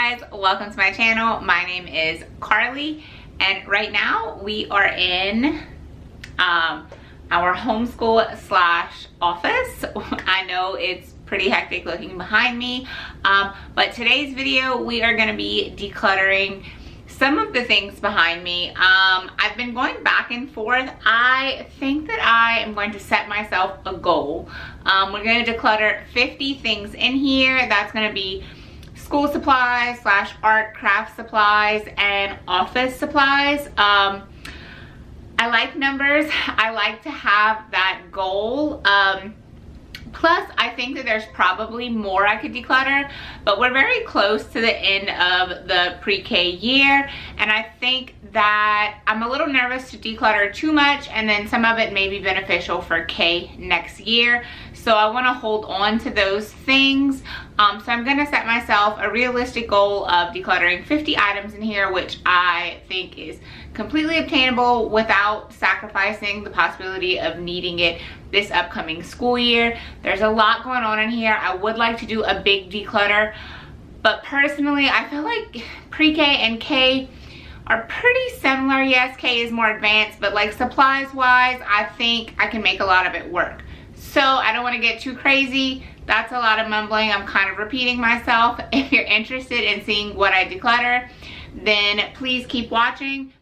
guys, welcome to my channel. My name is Carly and right now we are in our homeschool slash office. I know it's pretty hectic looking behind me, but today's video we are going to be decluttering some of the things behind me. I've been going back and forth. I think that I am going to set myself a goal. We're going to declutter 50 things in here. That's going to be school supplies slash art craft supplies and office supplies. I like numbers. I like to have that goal. Plus, I think that there's probably more I could declutter, but we're very close to the end of the pre-K year, and I think that I'm a little nervous to declutter too much, and then some of it may be beneficial for K next year. So I want to hold on to those things. So I'm going to set myself a realistic goal of decluttering 50 items in here, which I think is completely obtainable without sacrificing the possibility of needing it this upcoming school year. There's a lot going on in here. I would like to do a big declutter, but personally I feel like pre-K and K are pretty similar. Yes, K is more advanced, but like supplies wise, I think I can make a lot of it work. So I don't want to get too crazy. That's a lot of mumbling. I'm kind of repeating myself. If you're interested in seeing what I declutter, then please keep watching.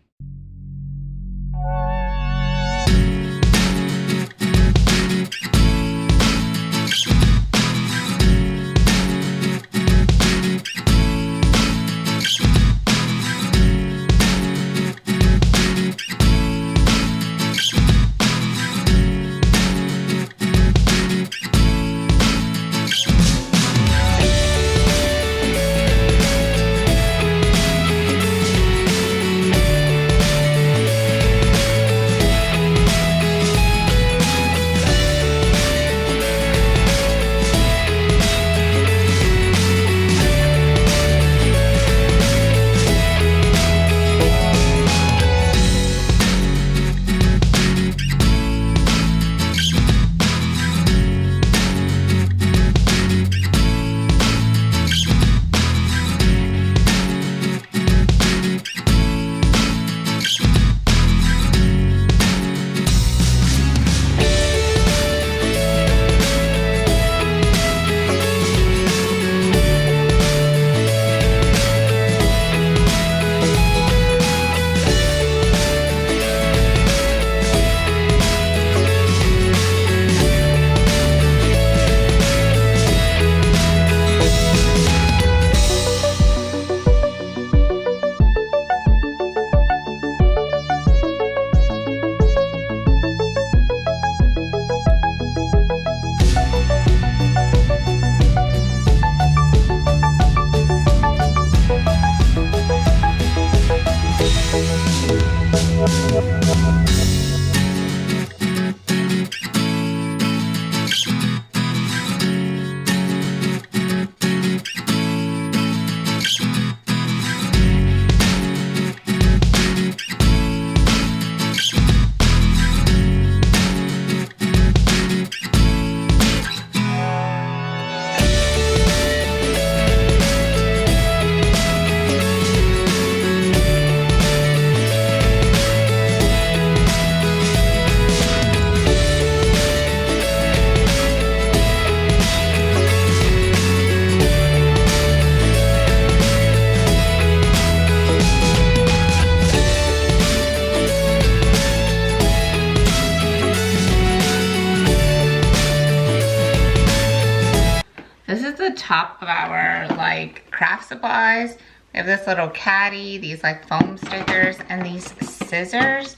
This is the top of our like craft supplies. We have this little caddy, these like foam stickers, and these scissors.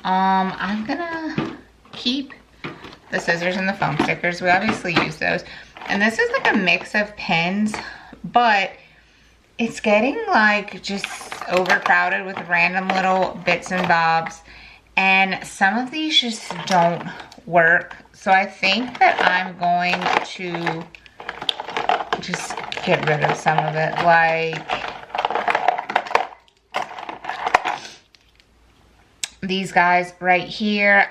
I'm gonna keep the scissors and the foam stickers. We obviously use those. And this is like a mix of pens, but it's getting like just overcrowded with random little bits and bobs. And some of these just don't work. So I think that I'm going to just get rid of some of it. Like these guys right here,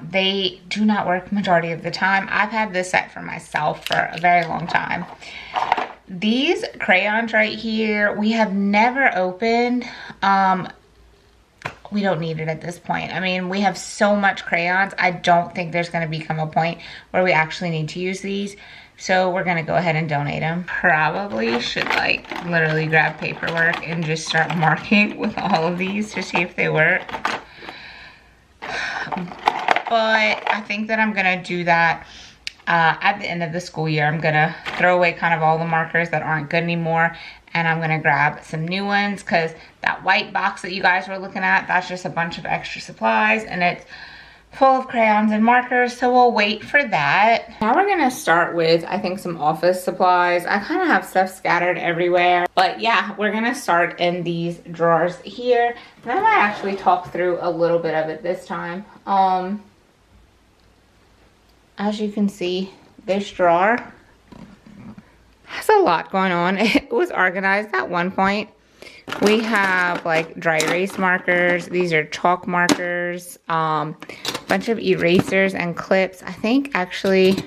they do not work majority of the time. I've had this set for myself for a very long time. these crayons right here, we have never opened. We don't need it at this point. I mean, we have so much crayons. I don't think there's going to become a point where we actually need to use these. So we're going to go ahead and donate them. Probably should like literally grab paperwork and just start marking with all of these to see if they work. But I think that I'm going to do that at the end of the school year. I'm going to throw away kind of all the markers that aren't good anymore. And I'm going to grab some new ones because that white box that you guys were looking at, that's just a bunch of extra supplies. And it's full of crayons and markers. So we'll wait for that. Now we're going to start with, I think, some office supplies. I kind of have stuff scattered everywhere. But yeah, we're going to start in these drawers here. And I might actually talk through a little bit of it this time. As you can see, this drawer has a lot going on. It was organized at one point. We have like dry erase markers. These are chalk markers, bunch of erasers and clips. I think actually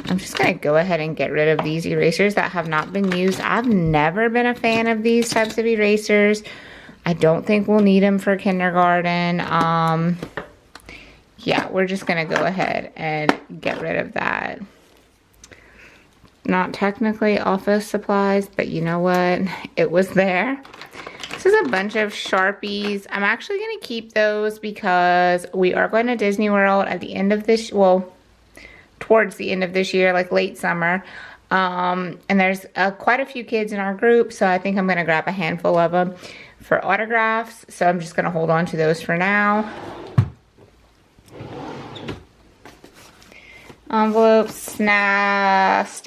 I'm just gonna go ahead and get rid of these erasers that have not been used. I've never been a fan of these types of erasers. I don't think we'll need them for kindergarten. Yeah, we're just gonna go ahead and get rid of that. Not technically office supplies, but you know what? It was there. This is a bunch of Sharpies. I'm actually going to keep those because we are going to Disney World at the end of this, well, towards the end of this year, like late summer. And there's quite a few kids in our group, so I think I'm going to grab a handful of them for autographs. So I'm just going to hold on to those for now. Envelopes, stamps,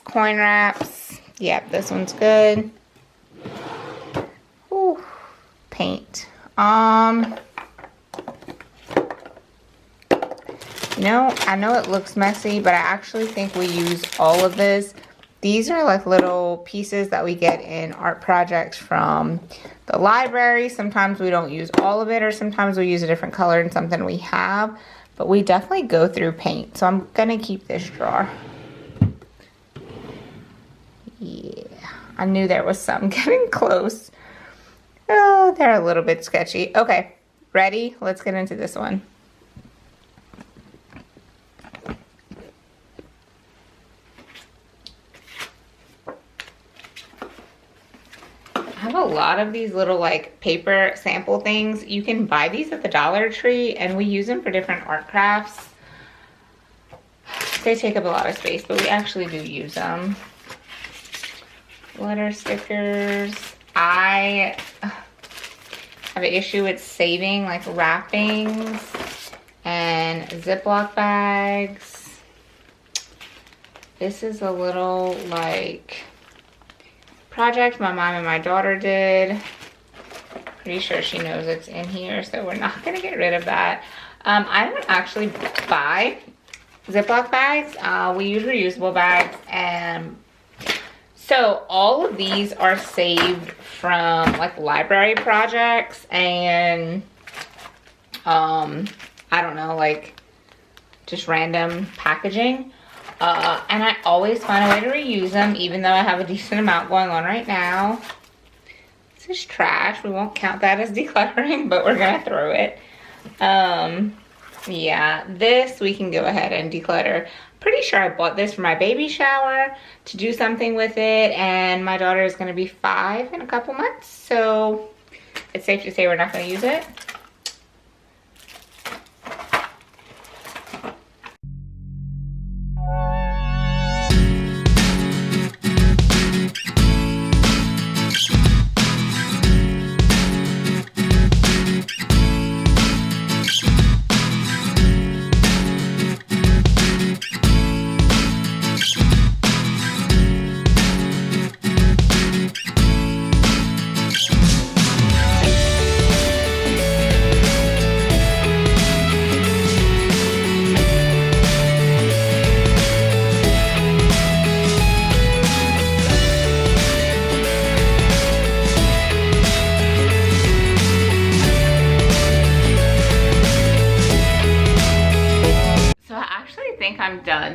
coin wraps. Yep, this one's good. Ooh, paint. You know, I know it looks messy, but I actually think we use all of this. These are like little pieces that we get in art projects from the library. Sometimes we don't use all of it, or sometimes we use a different color in something we have. But we definitely go through paint. So I'm going to keep this drawer. Yeah, I knew there was some getting close. Oh, they're a little bit sketchy. Okay, ready? Let's get into this one. I have a lot of these little like paper sample things. You can buy these at the Dollar Tree, and we use them for different art crafts. They take up a lot of space, but we actually do use them. Letter stickers. I have an issue with saving like wrappings and Ziploc bags. This is a little like project my mom and my daughter did. Pretty sure she knows it's in here, so we're not gonna get rid of that. I don't actually buy Ziploc bags. We use reusable bags, and so all of these are saved from like library projects and I don't know, like just random packaging. And I always find a way to reuse them, even though I have a decent amount going on right now. This is trash. We won't count that as decluttering, but we're gonna throw it. Yeah, this we can go ahead and declutter. Pretty sure I bought this for my baby shower to do something with it, and my daughter is gonna be 5 in a couple months, so it's safe to say we're not gonna use it.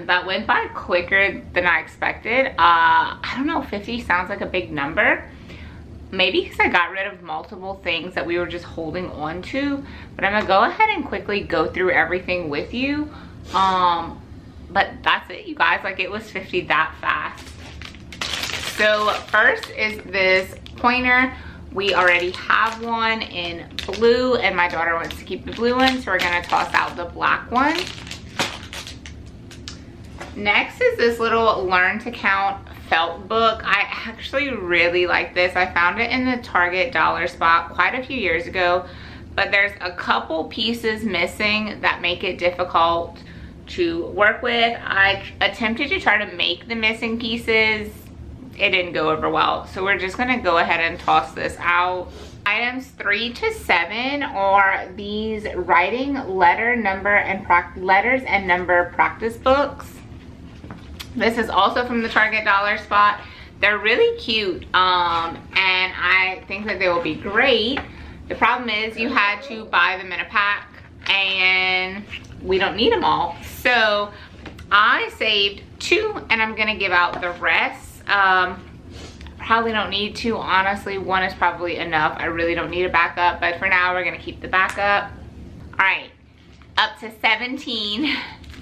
man, that went by quicker than I expected. I don't know, 50 sounds like a big number. Maybe because I got rid of multiple things that we were just holding on to. But I'm gonna go ahead and quickly go through everything with you. But that's it, you guys. Like, it was 50 that fast. So first is this pointer. We already have one in blue, and my daughter wants to keep the blue one, so we're gonna toss out the black one. Next is this little Learn to Count felt book. I actually really like this. I found it in the Target dollar spot quite a few years ago, but there's a couple pieces missing that make it difficult to work with. I attempted to try to make the missing pieces. It didn't go over well, so we're just gonna go ahead and toss this out. Items 3 to 7 are these writing letters and number practice books. This is also from the Target dollar spot. They're really cute, and I think that they will be great. The problem is you had to buy them in a pack, and we don't need them all. So I saved 2, and I'm gonna give out the rest. Probably don't need to, honestly. 1 is probably enough. I really don't need a backup, but for now we're gonna keep the backup. All right, up to 17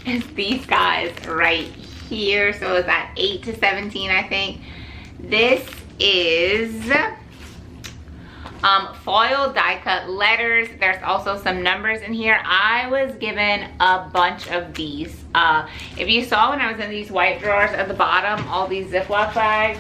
is these guys right here. So is that 8 to 17, I think. This is foil die cut letters. There's also some numbers in here. I was given a bunch of these. If you saw when I was in these white drawers at the bottom, all these Ziploc bags,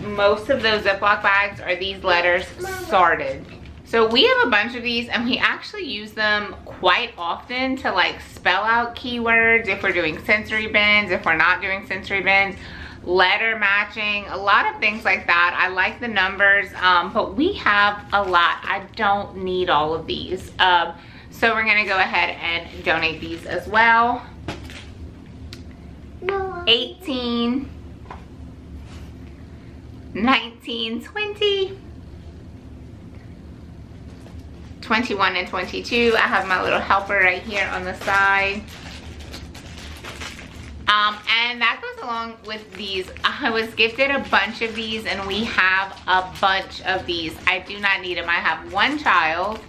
most of those Ziploc bags are these letters sorted. So we have a bunch of these, and we actually use them quite often to like spell out keywords if we're doing sensory bins, if we're not doing sensory bins, letter matching, a lot of things like that. I like the numbers, but we have a lot. I don't need all of these. So we're gonna go ahead and donate these as well. 18, 19, 20, 21 and 22. I have my little helper right here on the side. And that goes along with these. I was gifted a bunch of these, and we have a bunch of these. I do not need them. I have 1 child,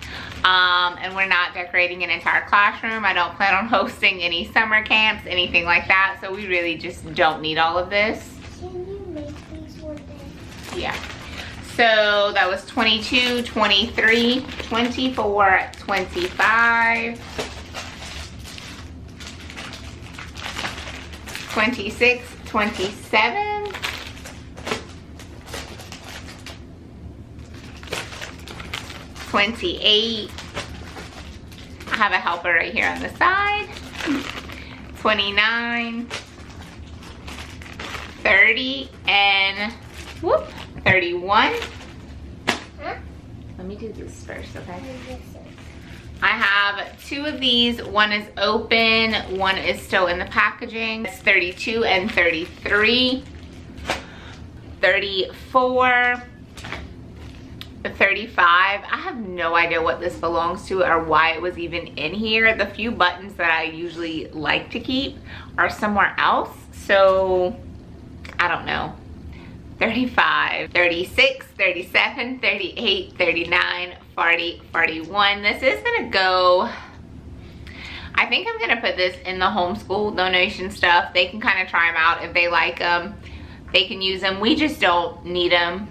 and we're not decorating an entire classroom. I don't plan on hosting any summer camps, anything like that. So we really just don't need all of this. Can you make these one day? Yeah. So that was 22, 23, 24, 25, 26, 27, 28. I have a helper right here on the side. 29, 30, and whoop, 31. Huh? Let me do this first, okay? I have 2 of these. 1 is open, 1 is still in the packaging. It's 32 and 33, 34, 35. I have no idea what this belongs to or why it was even in here. The few buttons that I usually like to keep are somewhere else, so I don't know. 35, 36, 37, 38, 39, 40, 41. This is gonna go, I think I'm gonna put this in the homeschool donation stuff. They can kind of try them out. If they like them, they can use them. We just don't need them.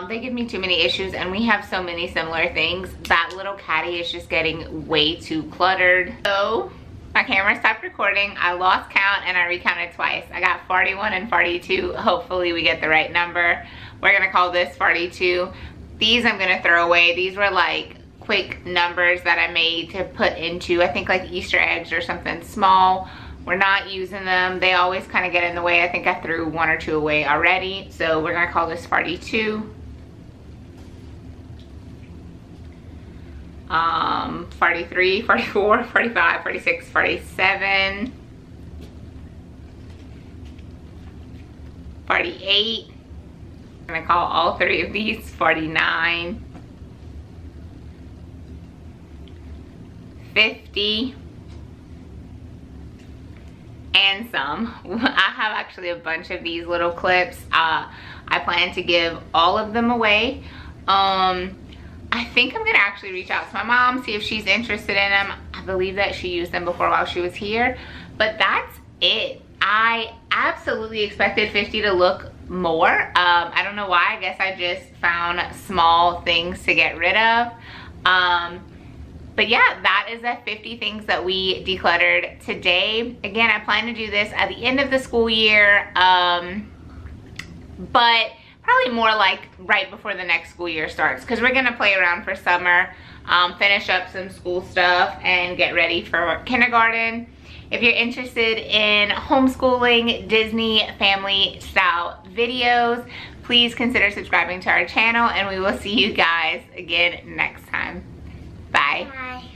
They give me too many issues, and we have so many similar things. That little caddy is just getting way too cluttered. So my camera stopped recording. I lost count, and I recounted twice. I got 41 and 42. Hopefully we get the right number. We're gonna call this 42. These I'm gonna throw away. These were like quick numbers that I made to put into, I think, like Easter eggs or something small. We're not using them. They always kind of get in the way. I think I threw 1 or 2 away already. So we're gonna call this 42. 43, 44, 45, 46, 47, 48. I'm gonna call all 3 of these 49, 50, and some. I have actually a bunch of these little clips. I plan to give all of them away. I think I'm gonna actually reach out to my mom, see if she's interested in them. I believe that she used them before while she was here, but that's it. I absolutely expected 50 to look more. I don't know why. I guess I just found small things to get rid of. But yeah, that is the 50 things that we decluttered today. Again, I plan to do this at the end of the school year, but probably more like right before the next school year starts, because we're gonna play around for summer, finish up some school stuff, and get ready for kindergarten. If you're interested in homeschooling Disney family style videos, please consider subscribing to our channel, and we will see you guys again next time. Bye. Bye.